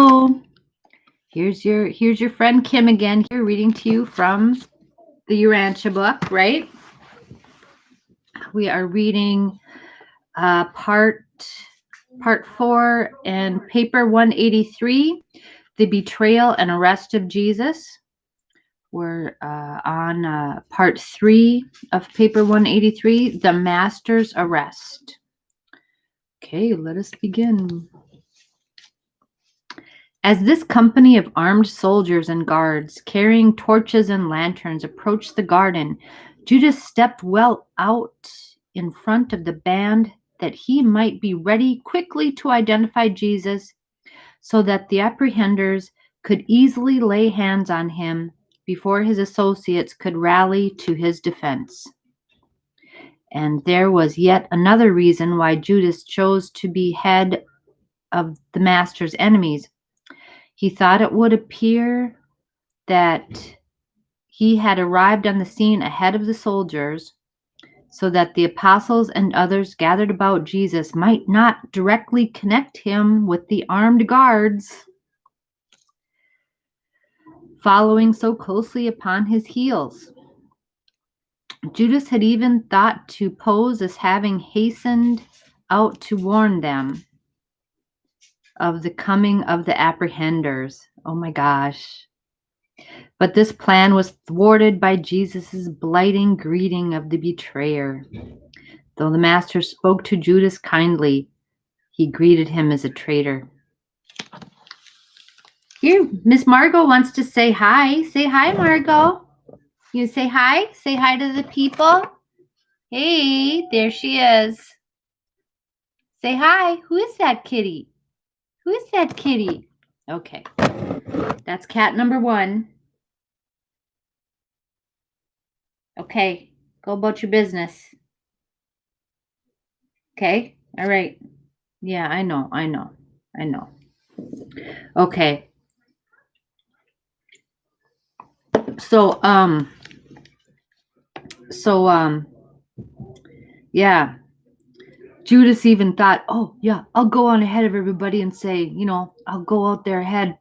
Hello. Here's your friend Kim again here reading to you from the Urantia book, right? We are reading part 4 and paper 183, the betrayal and arrest of Jesus. We're on part 3 of paper 183, the master's arrest. Okay, let us begin. As this company of armed soldiers and guards, carrying torches and lanterns, approached the garden, Judas stepped well out in front of the band that he might be ready quickly to identify Jesus, so that the apprehenders could easily lay hands on him before his associates could rally to his defense. And there was yet another reason why Judas chose to be head of the master's enemies. He thought it would appear that he had arrived on the scene ahead of the soldiers, so that the apostles and others gathered about Jesus might not directly connect him with the armed guards following so closely upon his heels. Judas had even thought to pose as having hastened out to warn them of the coming of the apprehenders. Oh my gosh. But this plan was thwarted by Jesus' blighting greeting of the betrayer. Though the master spoke to Judas kindly, he greeted him as a traitor. Here, Miss Margot wants to say hi. Say hi, Margot. You say hi? Say hi to the people. Hey, there she is. Say hi. Who is that kitty? Who is that kitty? Okay. That's cat number 1. Okay. Go about your business. Okay? All right. Yeah, I know. Okay. So, yeah. Judas even thought, oh, yeah, I'll go on ahead of everybody and say, I'll go out there ahead,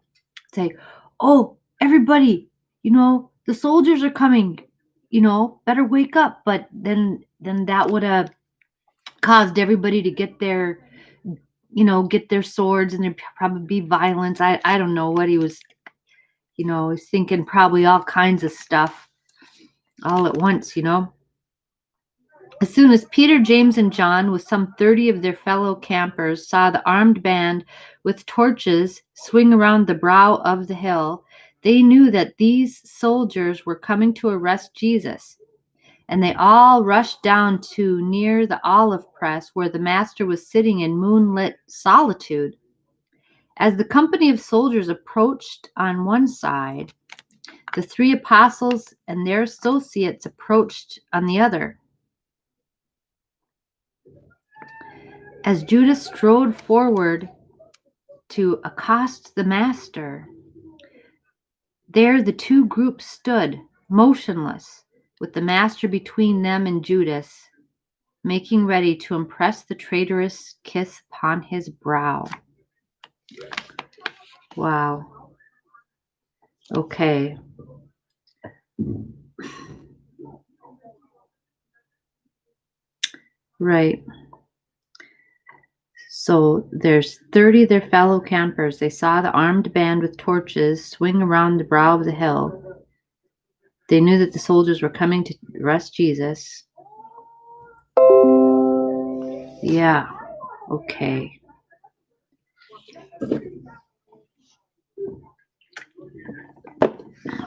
say, oh, everybody, the soldiers are coming, better wake up. But then that would have caused everybody to get their swords, and there'd probably be violence. I don't know what he was, he's thinking probably all kinds of stuff all at once, As soon as Peter, James, and John, with some 30 of their fellow campers, saw the armed band with torches swing around the brow of the hill, they knew that these soldiers were coming to arrest Jesus, and they all rushed down to near the olive press where the master was sitting in moonlit solitude. As the company of soldiers approached on one side, the 3 apostles and their associates approached on the other. As Judas strode forward to accost the master, there the 2 groups stood, motionless, with the master between them and Judas, making ready to impress the traitorous kiss upon his brow. Wow. Okay. Right. So there's 30 of their fellow campers. They saw the armed band with torches swing around the brow of the hill. They knew that the soldiers were coming to arrest Jesus. Yeah. Okay.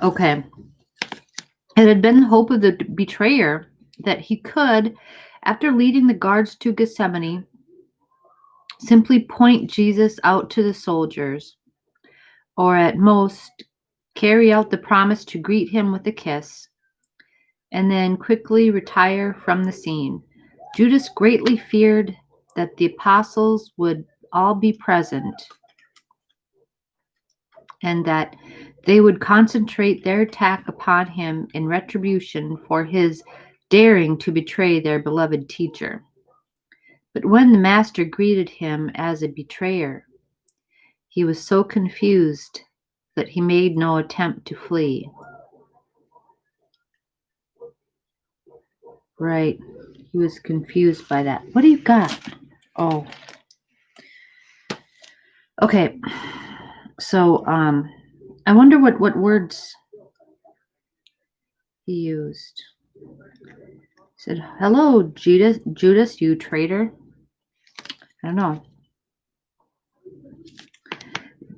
Okay. It had been the hope of the betrayer that he could, after leading the guards to Gethsemane, simply point Jesus out to the soldiers, or at most carry out the promise to greet him with a kiss, and then quickly retire from the scene. Judas greatly feared that the apostles would all be present, and that they would concentrate their attack upon him in retribution for his daring to betray their beloved teacher. But when the master greeted him as a betrayer, He was so confused that he made no attempt to flee. Right. He was confused by that. What do you got? Oh. Okay. So, I wonder what words he used. He said, "Hello, Judas, you traitor." I don't know.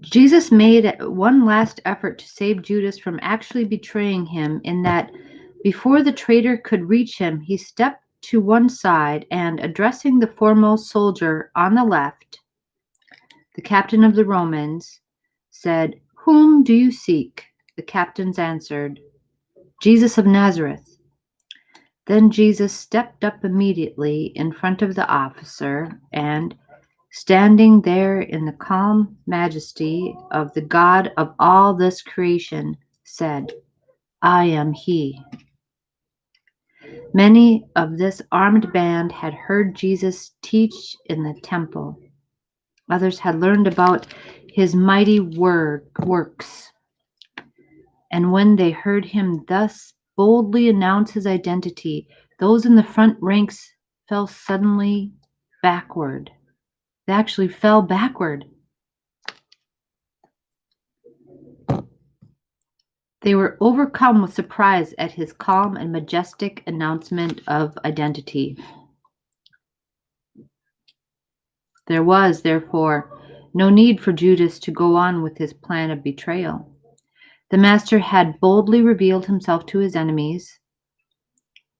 Jesus made one last effort to save Judas from actually betraying him, in that before the traitor could reach him, he stepped to one side and, addressing the foremost soldier on the left, the captain of the Romans, said, "Whom do you seek?" The captains answered, "Jesus of Nazareth." Then Jesus stepped up immediately in front of the officer and, standing there in the calm majesty of the God of all this creation, said, "I am he." Many of this armed band had heard Jesus teach in the temple. Others had learned about his mighty works. And when they heard him thus boldly announce his identity, those in the front ranks fell suddenly backward. They actually fell backward. They were overcome with surprise at his calm and majestic announcement of identity. There was, therefore, no need for Judas to go on with his plan of betrayal. The Master had boldly revealed himself to his enemies,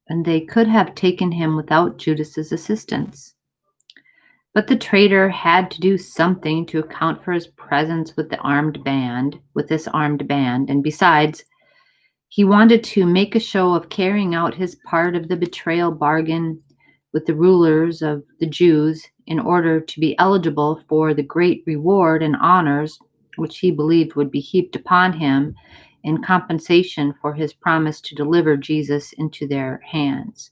and they could have taken him without Judas's assistance. But the traitor had to do something to account for his presence with this armed band, and besides, he wanted to make a show of carrying out his part of the betrayal bargain with the rulers of the Jews in order to be eligible for the great reward and honors which he believed would be heaped upon him in compensation for his promise to deliver Jesus into their hands.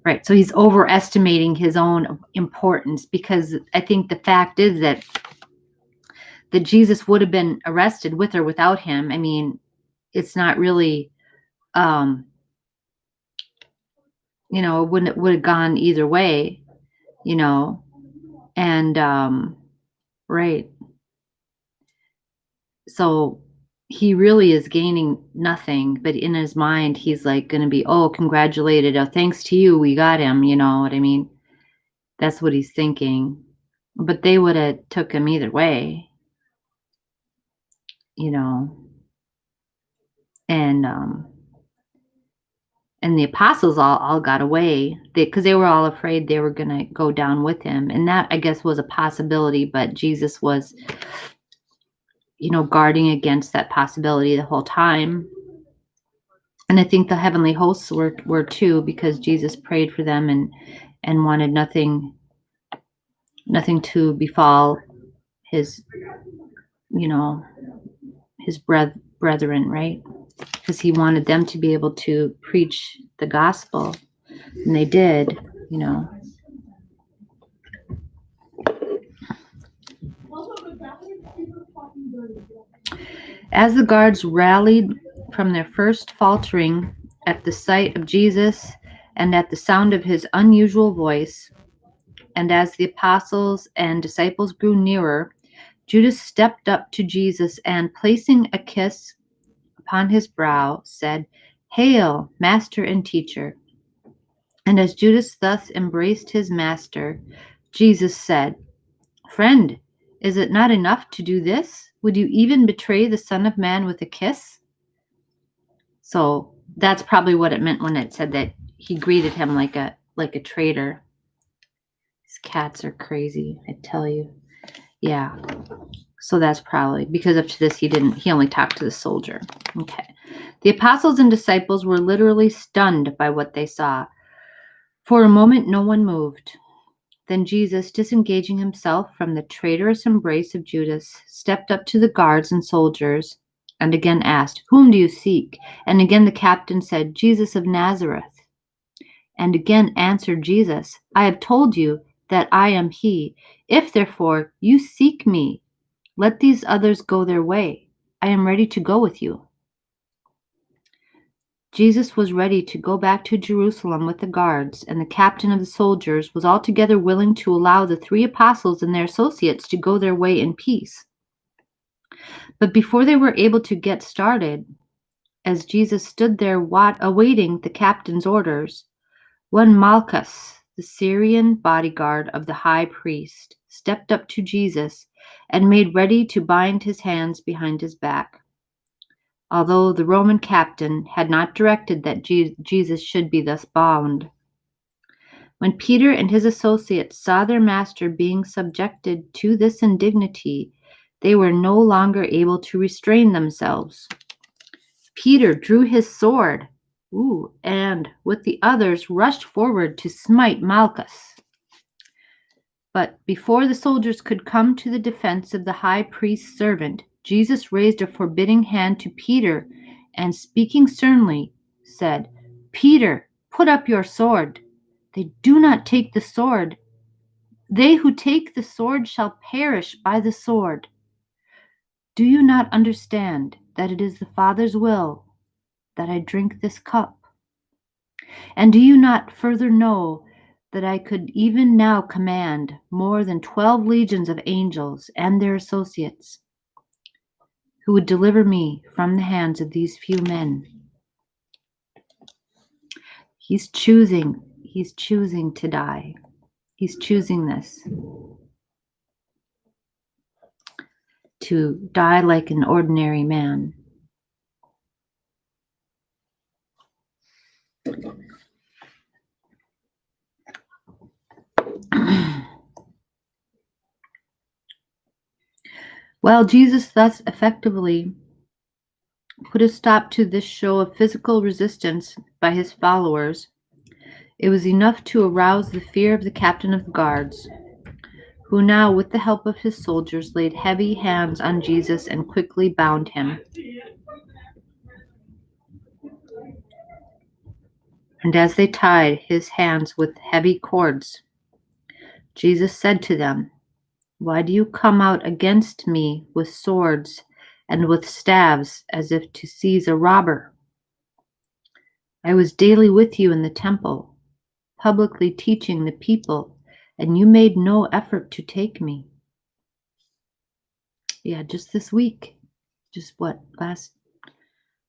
Right, so he's overestimating his own importance, because I think the fact is that Jesus would have been arrested with or without him. I mean, it's not really, it would have gone either way, and right. So he really is gaining nothing, but in his mind, he's like going to be, oh, congratulated. Oh, thanks to you, we got him. You know what I mean? That's what he's thinking. But they would have took him either way, and the apostles all got away because they were all afraid they were going to go down with him. And that, I guess, was a possibility, but Jesus was, guarding against that possibility the whole time. And I think the heavenly hosts were too, because Jesus prayed for them and wanted nothing to befall his, his brethren, right? Because he wanted them to be able to preach the gospel, and they did, As the guards rallied from their first faltering at the sight of Jesus and at the sound of his unusual voice, and as the apostles and disciples grew nearer, Judas stepped up to Jesus and, placing a kiss upon his brow, said, "Hail, Master and Teacher." And as Judas thus embraced his master, Jesus said, "Friend, is it not enough to do this? Would you even betray the Son of Man with a kiss?" So that's probably what it meant when it said that he greeted him like a traitor. These cats are crazy, I tell you. Yeah. So that's probably because up to this he only talked to the soldier. Okay. The apostles and disciples were literally stunned by what they saw. For a moment, no one moved. Then Jesus, disengaging himself from the traitorous embrace of Judas, stepped up to the guards and soldiers and again asked, "Whom do you seek?" And again the captain said, "Jesus of Nazareth." And again answered Jesus, "I have told you that I am he. If therefore you seek me, Let these others go their way. I am ready to go with you." Jesus was ready to go back to Jerusalem with the guards, and the captain of the soldiers was altogether willing to allow the 3 apostles and their associates to go their way in peace. But before they were able to get started, as Jesus stood there awaiting the captain's orders, one Malchus, the Syrian bodyguard of the high priest, stepped up to Jesus and made ready to bind his hands behind his back, although the Roman captain had not directed that Jesus should be thus bound. When Peter and his associates saw their master being subjected to this indignity, they were no longer able to restrain themselves. Peter drew his sword, and with the others rushed forward to smite Malchus. But before the soldiers could come to the defense of the high priest's servant, Jesus raised a forbidding hand to Peter and, speaking sternly, said, "Peter, put up your sword. They do not take the sword. They who take the sword shall perish by the sword. Do you not understand that it is the Father's will that I drink this cup? And do you not further know that I could even now command more than 12 legions of angels and their associates, who would deliver me from the hands of these few men?" He's choosing to die. He's choosing this, to die like an ordinary man. While Jesus thus effectively put a stop to this show of physical resistance by his followers, it was enough to arouse the fear of the captain of the guards, who now, with the help of his soldiers, laid heavy hands on Jesus and quickly bound him. And as they tied his hands with heavy cords, Jesus said to them, "Why do you come out against me with swords and with staves as if to seize a robber? I was daily with you in the temple, publicly teaching the people, and you made no effort to take me." Yeah, just this week,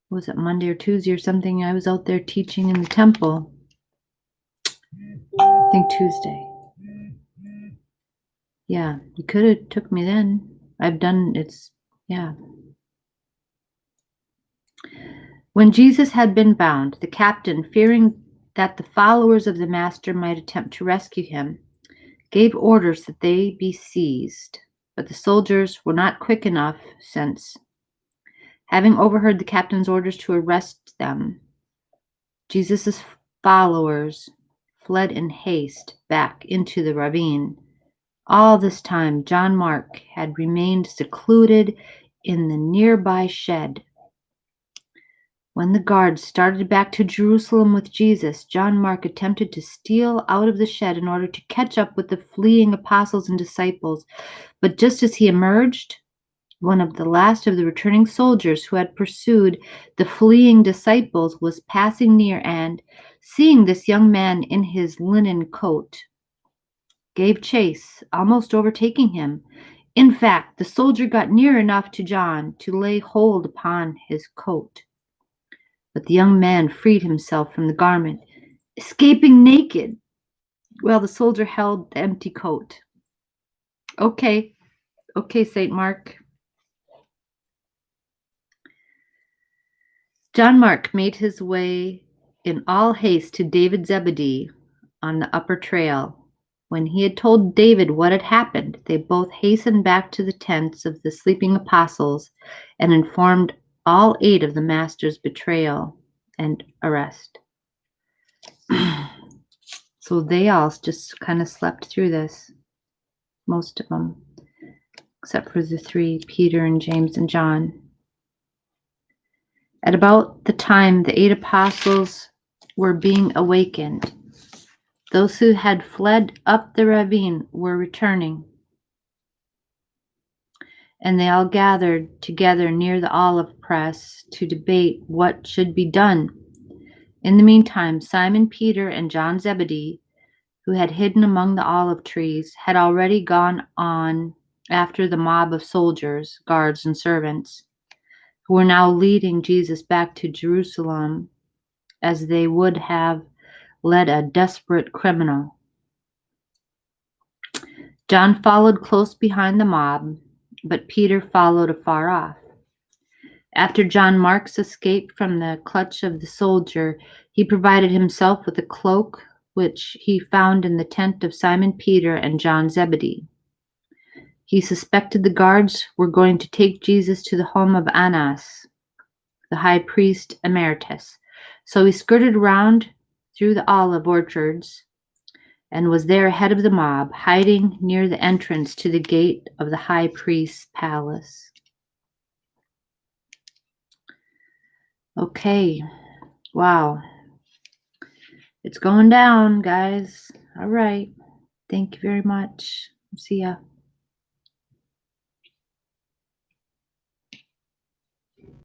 was it Monday or Tuesday or something? I was out there teaching in the temple. I think Tuesday. Yeah, you could have took me then. When Jesus had been bound, the captain, fearing that the followers of the master might attempt to rescue him, gave orders that they be seized. But the soldiers were not quick enough, since, having overheard the captain's orders to arrest them, Jesus' followers fled in haste back into the ravine. All this time, John Mark had remained secluded in the nearby shed. When the guards started back to Jerusalem with Jesus, John Mark attempted to steal out of the shed in order to catch up with the fleeing apostles and disciples. But just as he emerged, one of the last of the returning soldiers who had pursued the fleeing disciples was passing near and, seeing this young man in his linen coat, gave chase, almost overtaking him. In fact, the soldier got near enough to John to lay hold upon his coat. But the young man freed himself from the garment, escaping naked, while the soldier held the empty coat. Okay, St. Mark. John Mark made his way in all haste to David Zebedee on the upper trail. When he had told David what had happened, they both hastened back to the tents of the sleeping apostles and informed all 8 of the master's betrayal and arrest. So they all just kind of slept through this, most of them, except for the 3, Peter and James and John. At about the time the 8 apostles were being awakened, those who had fled up the ravine were returning. and they all gathered together near the olive press to debate what should be done. In the meantime, Simon Peter and John Zebedee, who had hidden among the olive trees, had already gone on after the mob of soldiers, guards, and servants, who were now leading Jesus back to Jerusalem as they would have led a desperate criminal. John followed close behind the mob, but Peter followed afar off. After John Mark's escape from the clutch of the soldier, he provided himself with a cloak which he found in the tent of Simon Peter and John Zebedee. He suspected the guards were going to take Jesus to the home of Annas, the high priest emeritus. So he skirted around through the olive orchards and was there ahead of the mob, hiding near the entrance to the gate of the high priest's palace. Okay, wow. It's going down, guys. All right. Thank you very much. See ya.